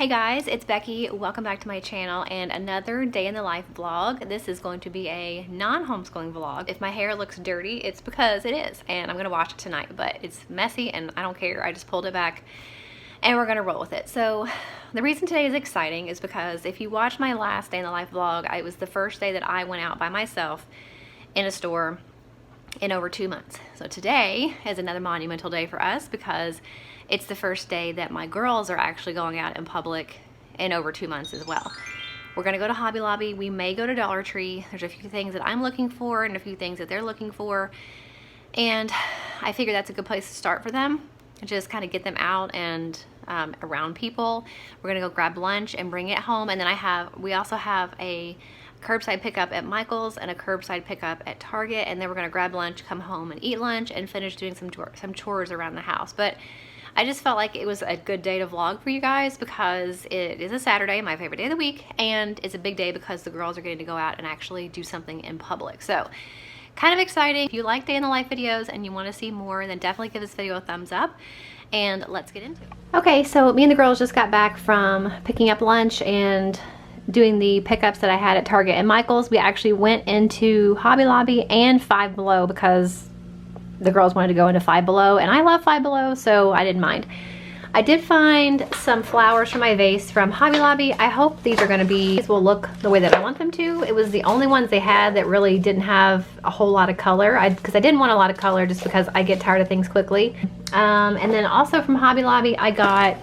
Hey guys, it's Becky. Welcome back to my channel and another day in the life vlog. This is going to be a non-homeschooling vlog. If my hair looks dirty, it's because it is, and I'm gonna wash it tonight, but it's messy and I don't care. I just pulled it back and we're gonna roll with it. So the reason today is exciting is because if you watched my last day in the life vlog, it was the first day that I went out by myself in a store in over 2 months. So today is another monumental day for us because it's the first day that my girls are actually going out in public in over 2 months as well. We're gonna go to Hobby Lobby. We may go to Dollar Tree. There's a few things that I'm looking for and a few things that they're looking for. And I figure that's a good place to start for them. Just kind of get them out and around people. We're gonna go grab lunch and bring it home. And then we also have a curbside pickup at Michael's and a curbside pickup at Target. And then we're gonna grab lunch, come home and eat lunch and finish doing some chores around the house. But I just felt like it was a good day to vlog for you guys because it is a Saturday, my favorite day of the week, and it's a big day because the girls are getting to go out and actually do something in public. So kind of exciting. If you like day in the life videos and you want to see more, then definitely give this video a thumbs up and let's get into it. Okay, so me and the girls just got back from picking up lunch and doing the pickups that I had at Target and Michael's. We actually went into Hobby Lobby and Five Below because the girls wanted to go into Five Below, and I love Five Below, so I didn't mind. I did find some flowers for my vase from Hobby Lobby. I hope these will look the way that I want them to. It was the only ones they had that really didn't have a whole lot of color, because I didn't want a lot of color just because I get tired of things quickly. And then also from Hobby Lobby, I got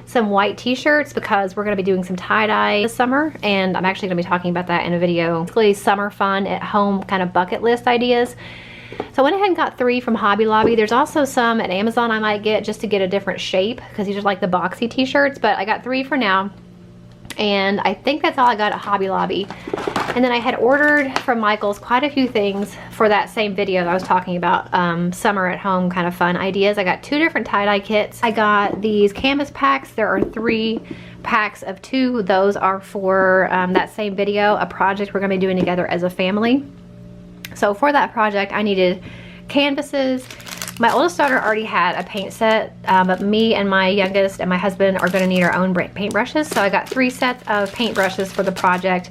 some white t-shirts because we're going to be doing some tie-dye this summer, and I'm actually going to be talking about that in a video. Basically summer fun at home kind of bucket list ideas. So I went ahead and got 3 from Hobby Lobby. There's also some at Amazon I might get just to get a different shape because these are like the boxy t-shirts, but I got 3 for now. And I think that's all I got at Hobby Lobby. And then I had ordered from Michael's quite a few things for that same video that I was talking about, summer at home kind of fun ideas. I got 2 different tie-dye kits. I got these canvas packs. There are 3 packs of 2. Those are for that same video, a project we're going to be doing together as a family. So for that project, I needed canvases. My oldest daughter already had a paint set, but me and my youngest and my husband are going to need our own paintbrushes. So I got 3 sets of paintbrushes for the project.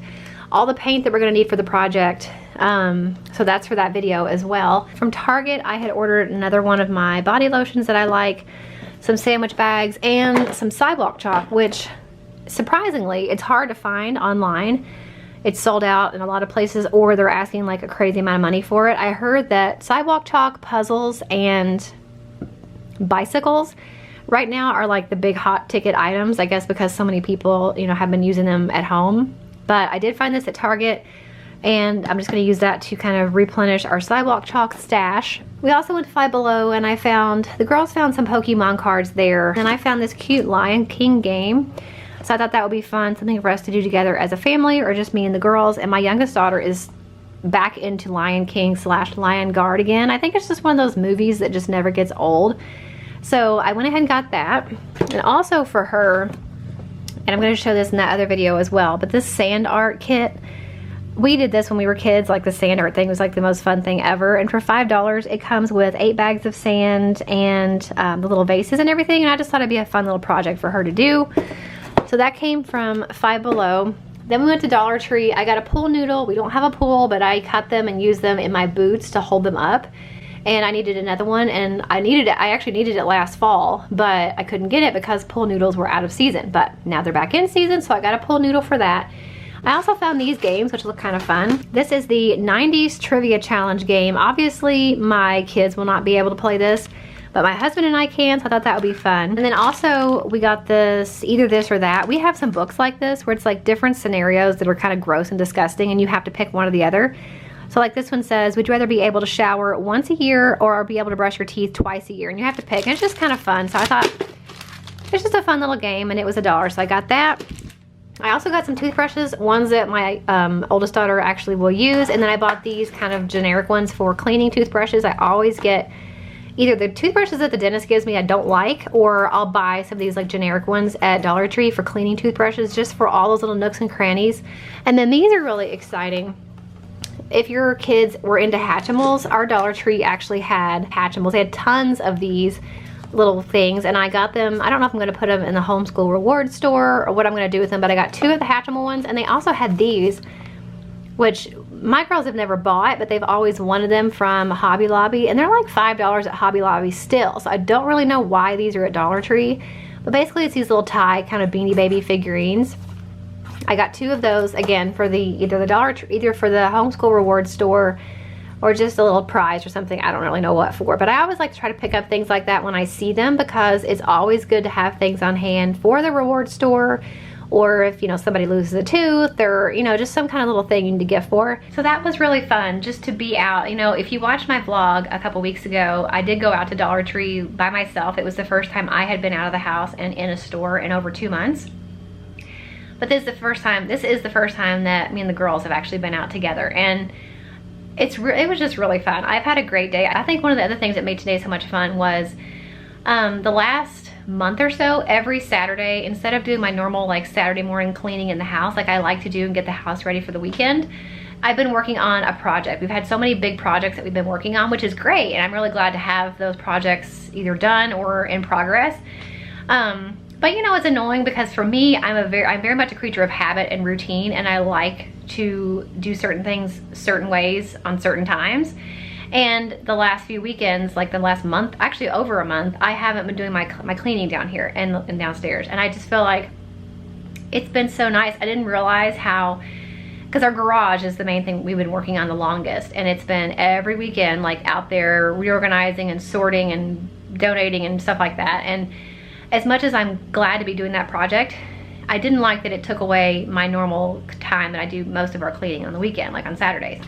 All the paint that we're going to need for the project. So that's for that video as well. From Target, I had ordered another one of my body lotions that I like, some sandwich bags, and some sidewalk chalk, which surprisingly, it's hard to find online. It's sold out in a lot of places, or they're asking like a crazy amount of money for it. I heard that sidewalk chalk, puzzles, and bicycles right now are like the big hot ticket items, I guess because so many people, you know, have been using them at home. But I did find this at Target, and I'm just going to use that to kind of replenish our sidewalk chalk stash. We also went to Five Below, and the girls found some Pokemon cards there, and I found this cute Lion King game. So I thought that would be fun, something for us to do together as a family or just me and the girls. And my youngest daughter is back into Lion King / Lion Guard again. I think it's just one of those movies that just never gets old. So I went ahead and got that. And also for her, and I'm going to show this in that other video as well, but this sand art kit, we did this when we were kids. Like the sand art thing was like the most fun thing ever. And for $5, it comes with 8 bags of sand and the little vases and everything. And I just thought it'd be a fun little project for her to do. So that came from Five Below. Then we went to Dollar Tree. I got a pool noodle. We don't have a pool, but I cut them and used them in my boots to hold them up. And I needed another one, and I actually needed it last fall, but I couldn't get it because pool noodles were out of season. But now they're back in season, so I got a pool noodle for that. I also found these games, which look kind of fun. This is the 90s Trivia Challenge game. Obviously, my kids will not be able to play this, but my husband and I can, so I thought that would be fun. And then also we got this, either this or that. We have some books like this where it's like different scenarios that are kind of gross and disgusting, and you have to pick one or the other. So like this one says, would you rather be able to shower once a year or be able to brush your teeth twice a year? And you have to pick, and it's just kind of fun. So I thought it's just a fun little game, and it was $1, so I got that. I also got some toothbrushes, ones that my oldest daughter actually will use, and then I bought these kind of generic ones for cleaning toothbrushes. I always get either the toothbrushes that the dentist gives me I don't like, or I'll buy some of these like generic ones at Dollar Tree for cleaning toothbrushes, just for all those little nooks and crannies. And then these are really exciting. If your kids were into Hatchimals, our Dollar Tree actually had Hatchimals. They had tons of these little things, and I got them. I don't know if I'm going to put them in the homeschool reward store or what I'm going to do with them, but I got 2 of the Hatchimal ones, and they also had these, which my girls have never bought, but they've always wanted them from Hobby Lobby, and they're like $5 at Hobby Lobby still, so I don't really know why these are at Dollar Tree, but basically it's these little tie kind of Beanie Baby figurines. I got 2 of those, again, for either for the homeschool reward store or just a little prize or something. I don't really know what for, but I always like to try to pick up things like that when I see them, because it's always good to have things on hand for the reward store, or if, you know, somebody loses a tooth, or, you know, just some kind of little thing you need to gift for. So that was really fun, just to be out. You know, if you watched my vlog a couple weeks ago, I did go out to Dollar Tree by myself. It was the first time I had been out of the house and in a store in over 2 months. But this is the first time that me and the girls have actually been out together, and it was just really fun. I've had a great day. I think one of the other things that made today so much fun was the last month or so, every Saturday, instead of doing my normal like Saturday morning cleaning in the house like I like to do and get the house ready for the weekend, I've been working on a project. We've had so many big projects that we've been working on, which is great, and I'm really glad to have those projects either done or in progress. But you know, it's annoying because for me, I'm very much a creature of habit and routine, and I like to do certain things certain ways on certain times. And the last few weekends, like the last month, actually over a month, I haven't been doing my cleaning down here and downstairs, and I just feel like it's been so nice. I didn't realize how, because our garage is the main thing we've been working on the longest, and it's been every weekend like out there reorganizing and sorting and donating and stuff like that. And as much as I'm glad to be doing that project, I didn't like that it took away my normal time that I do most of our cleaning on the weekend, like on Saturdays.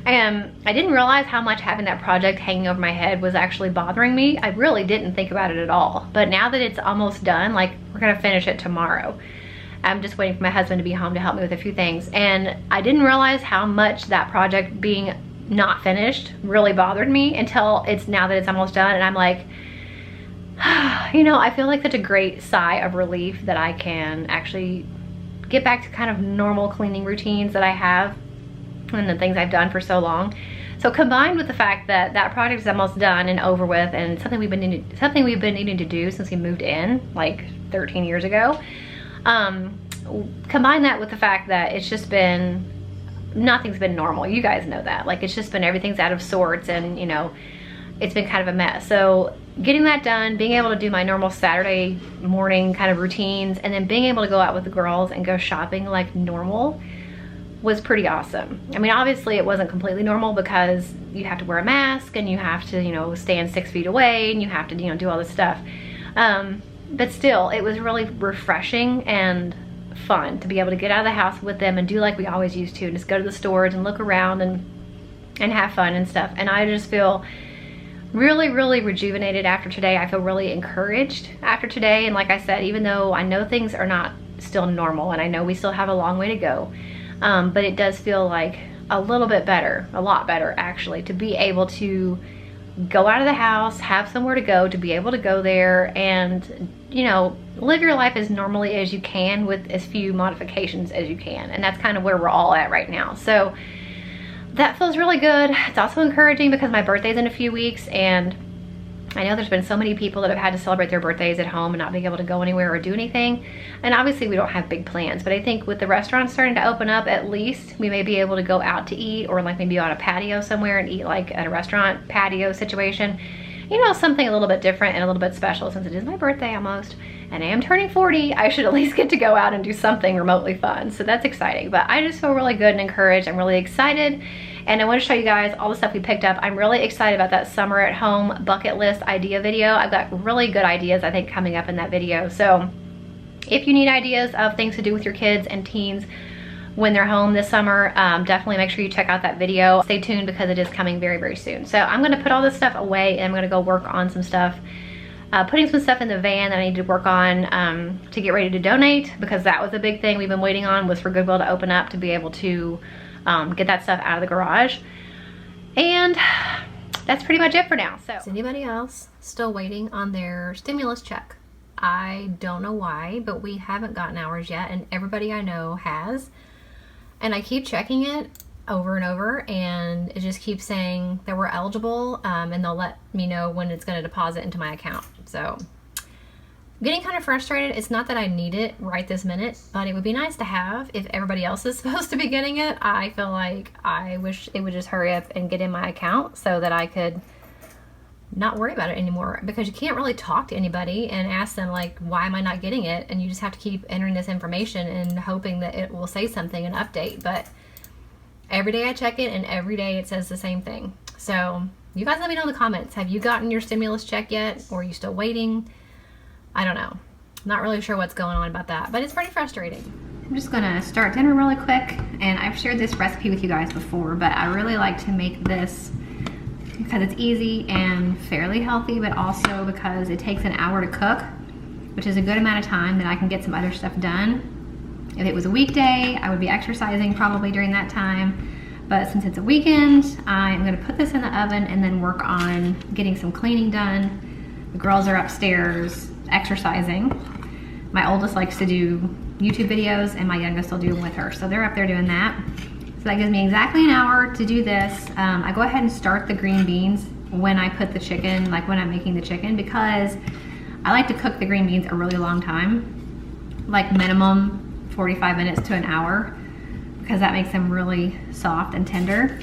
And I didn't realize how much having that project hanging over my head was actually bothering me. I really didn't think about it at all. But now that it's almost done, like we're gonna finish it tomorrow. I'm just waiting for my husband to be home to help me with a few things. And I didn't realize how much that project being not finished really bothered me until now that it's almost done, and I'm like, you know, I feel like such a great sigh of relief that I can actually get back to kind of normal cleaning routines that I have and the things I've done for so long. So combined with the fact that that project is almost done and over with, and something we've been needing to do since we moved in like 13 years ago, combine that with the fact that it's just been, nothing's been normal. You guys know that. Like, it's just been, everything's out of sorts, and you know, it's been kind of a mess. So getting that done, being able to do my normal Saturday morning kind of routines, and then being able to go out with the girls and go shopping like normal was pretty awesome. I mean, obviously it wasn't completely normal because you have to wear a mask and you have to, you know, stand 6 feet away and you have to, you know, do all this stuff. But still, it was really refreshing and fun to be able to get out of the house with them and do like we always used to, and just go to the stores and look around and have fun and stuff. And I just feel really, really rejuvenated after today. I feel really encouraged after today. And like I said, even though I know things are not still normal, and I know we still have a long way to go, but it does feel like a little bit better, a lot better actually, to be able to go out of the house, have somewhere to go, to be able to go there and, you know, live your life as normally as you can with as few modifications as you can. And that's kind of where we're all at right now. So that feels really good. It's also encouraging because my birthday's in a few weeks, and I know there's been so many people that have had to celebrate their birthdays at home and not being able to go anywhere or do anything. And obviously we don't have big plans, but I think with the restaurants starting to open up, at least we may be able to go out to eat, or like maybe on a patio somewhere and eat like at a restaurant patio situation. You know, something a little bit different and a little bit special, since it is my birthday almost and I am turning 40. I should at least get to go out and do something remotely fun. So that's exciting. But I just feel really good and encouraged. I'm really excited. And I want to show you guys all the stuff we picked up. I'm really excited about that summer at home bucket list idea video. I've got really good ideas, I think, coming up in that video. So if you need ideas of things to do with your kids and teens when they're home this summer, definitely make sure you check out that video. Stay tuned because it is coming very, very soon. So I'm gonna put all this stuff away and I'm gonna go work on some stuff, putting some stuff in the van that I need to work on to get ready to donate, because that was a big thing we've been waiting on, was for Goodwill to open up to be able to get that stuff out of the garage. And that's pretty much it for now. So is anybody else still waiting on their stimulus check? I don't know why, but we haven't gotten ours yet, and everybody I know has. And I keep checking it, over and over, and it just keeps saying that we're eligible, and they'll let me know when it's going to deposit into my account. So I'm getting kind of frustrated. It's not that I need it right this minute, but it would be nice to have if everybody else is supposed to be getting it. I feel like I wish it would just hurry up and get in my account so that I could not worry about it anymore, because you can't really talk to anybody and ask them like, why am I not getting it? And you just have to keep entering this information and hoping that it will say something and update. But every day I check it, and every day it says the same thing. So you guys let me know in the comments. Have you gotten your stimulus check yet, or are you still waiting? I don't know. I'm not really sure what's going on about that, but it's pretty frustrating. I'm just gonna start dinner really quick, and I've shared this recipe with you guys before, but I really like to make this because it's easy and fairly healthy, but also because it takes an hour to cook, which is a good amount of time that I can get some other stuff done. If it was a weekday, I would be exercising probably during that time, but since it's a weekend, I'm gonna put this in the oven and then work on getting some cleaning done. The girls are upstairs exercising. My oldest likes to do YouTube videos, and my youngest will do them with her, so they're up there doing that. So that gives me exactly an hour to do this. I go ahead and start the green beans when I put the chicken, like when I'm making the chicken, because I like to cook the green beans a really long time, like minimum 45 minutes to an hour, because that makes them really soft and tender.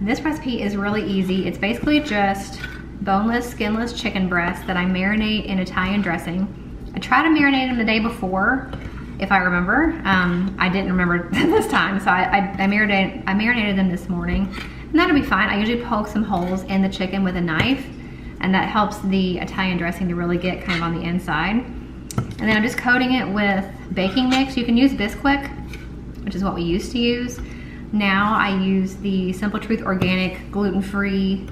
This recipe is really easy. It's basically just boneless, skinless chicken breasts that I marinate in Italian dressing. I try to marinate them the day before, if I remember. I didn't remember this time, so I marinated them this morning, and that'll be fine. I usually poke some holes in the chicken with a knife, and that helps the Italian dressing to really get kind of on the inside. And then I'm just coating it with baking mix. You can use Bisquick, which is what we used to use. Now I use the Simple Truth Organic gluten-free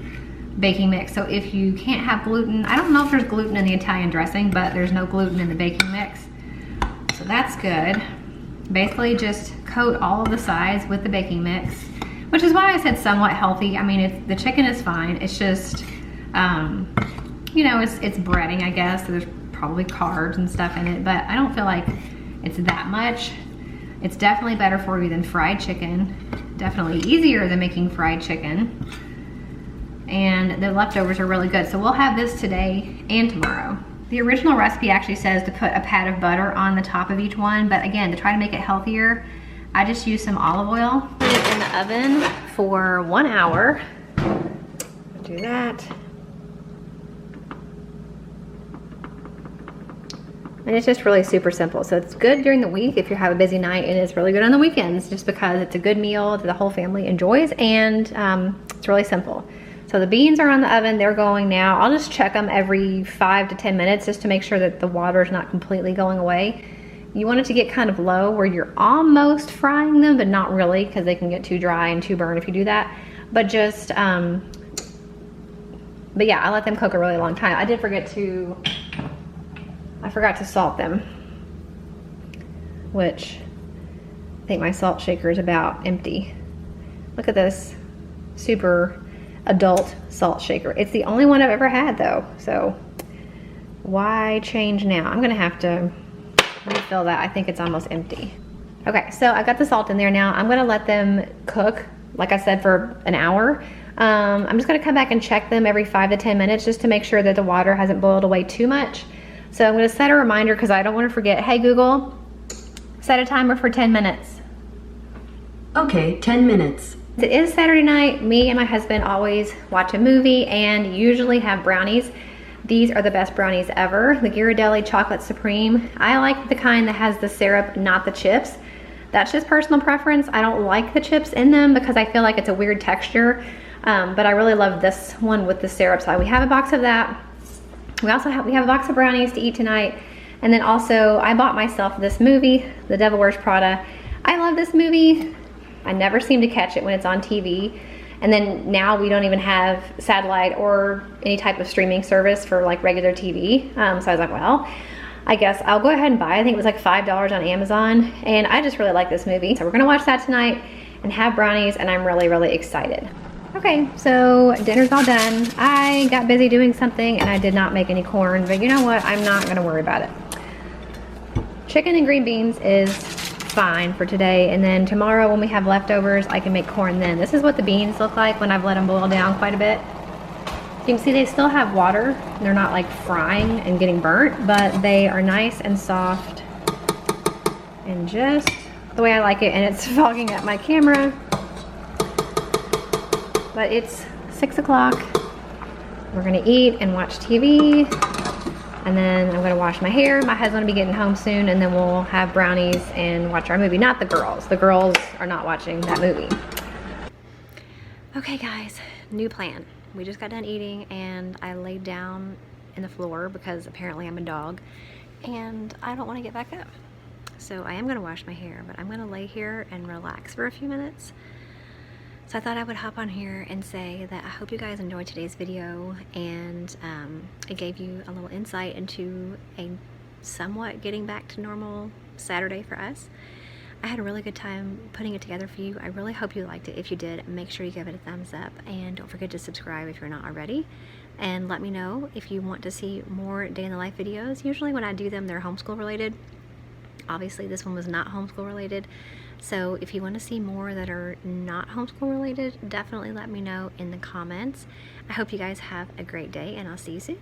baking mix. So if you can't have gluten, I don't know if there's gluten in the Italian dressing, but there's no gluten in the baking mix. So that's good. Basically just coat all of the sides with the baking mix, which is why I said somewhat healthy. I mean, the chicken is fine. It's just, you know, it's breading, I guess. So there's probably carbs and stuff in it, but I don't feel like it's that much. It's definitely better for you than fried chicken. Definitely easier than making fried chicken. And the leftovers are really good. So we'll have this today and tomorrow. The original recipe actually says to put a pat of butter on the top of each one, but again, to try to make it healthier, I just use some olive oil. Put it in the oven for 1 hour. Do that. And it's just really super simple. So it's good during the week if you have a busy night, and it's really good on the weekends just because it's a good meal that the whole family enjoys, and it's really simple. So the beans are on the oven, they're going now. I'll just check them every 5 to 10 minutes just to make sure that the water is not completely going away. You want it to get kind of low where you're almost frying them, but not really, because they can get too dry and too burnt if you do that. But just, but yeah, I let them cook a really long time. I forgot to salt them, which I think my salt shaker is about empty. Look at this super adult salt shaker. It's the only one I've ever had though, so why change now? I'm gonna have to refill that. I think it's almost empty. Okay, so I got the salt in there now. I'm gonna let them cook, like I said, for an hour. I'm just gonna come back and check them every 5 to 10 minutes just to make sure that the water hasn't boiled away too much. So I'm gonna set a reminder because I don't want to forget. Hey Google, set a timer for 10 minutes. Okay, 10 minutes. It is Saturday night. Me and my husband always watch a movie and usually have brownies. These are the best brownies ever. The Ghirardelli Chocolate Supreme. I like the kind that has the syrup, not the chips. That's just personal preference. I don't like the chips in them because I feel like it's a weird texture. But I really love this one with the syrup. So we have a box of that. We have a box of brownies to eat tonight. And then also I bought myself this movie, The Devil Wears Prada. I love this movie. I never seem to catch it when it's on TV. And then now we don't even have satellite or any type of streaming service for like regular TV. So I was like, well, I guess I'll go ahead and buy it. I think it was like $5 on Amazon. And I just really like this movie. So we're gonna watch that tonight and have brownies, and I'm really, really excited. Okay, so dinner's all done. I got busy doing something and I did not make any corn, but you know what? I'm not gonna worry about it. Chicken and green beans is fine for today. And then tomorrow when we have leftovers, I can make corn then. This is what the beans look like when I've let them boil down quite a bit. You can see they still have water. They're not like frying and getting burnt, but they are nice and soft and just the way I like it. And it's fogging up my camera. But it's 6 o'clock. We're gonna eat and watch TV. And then I'm gonna wash my hair. My husband will be getting home soon, and then we'll have brownies and watch our movie. Not the girls. The girls are not watching that movie. Okay guys, new plan. We just got done eating and I laid down in the floor because apparently I'm a dog and I don't want to get back up. So I am gonna wash my hair, but I'm gonna lay here and relax for a few minutes. So I thought I would hop on here and say that I hope you guys enjoyed today's video, and it gave you a little insight into a somewhat getting back to normal Saturday for us. I had a really good time putting it together for you. I really hope you liked it. If you did, make sure you give it a thumbs up, and don't forget to subscribe if you're not already. And let me know if you want to see more day in the life videos. Usually when I do them, they're homeschool related. Obviously this one was not homeschool related. So if you want to see more that are not homeschool related, definitely let me know in the comments. I hope you guys have a great day, and I'll see you soon.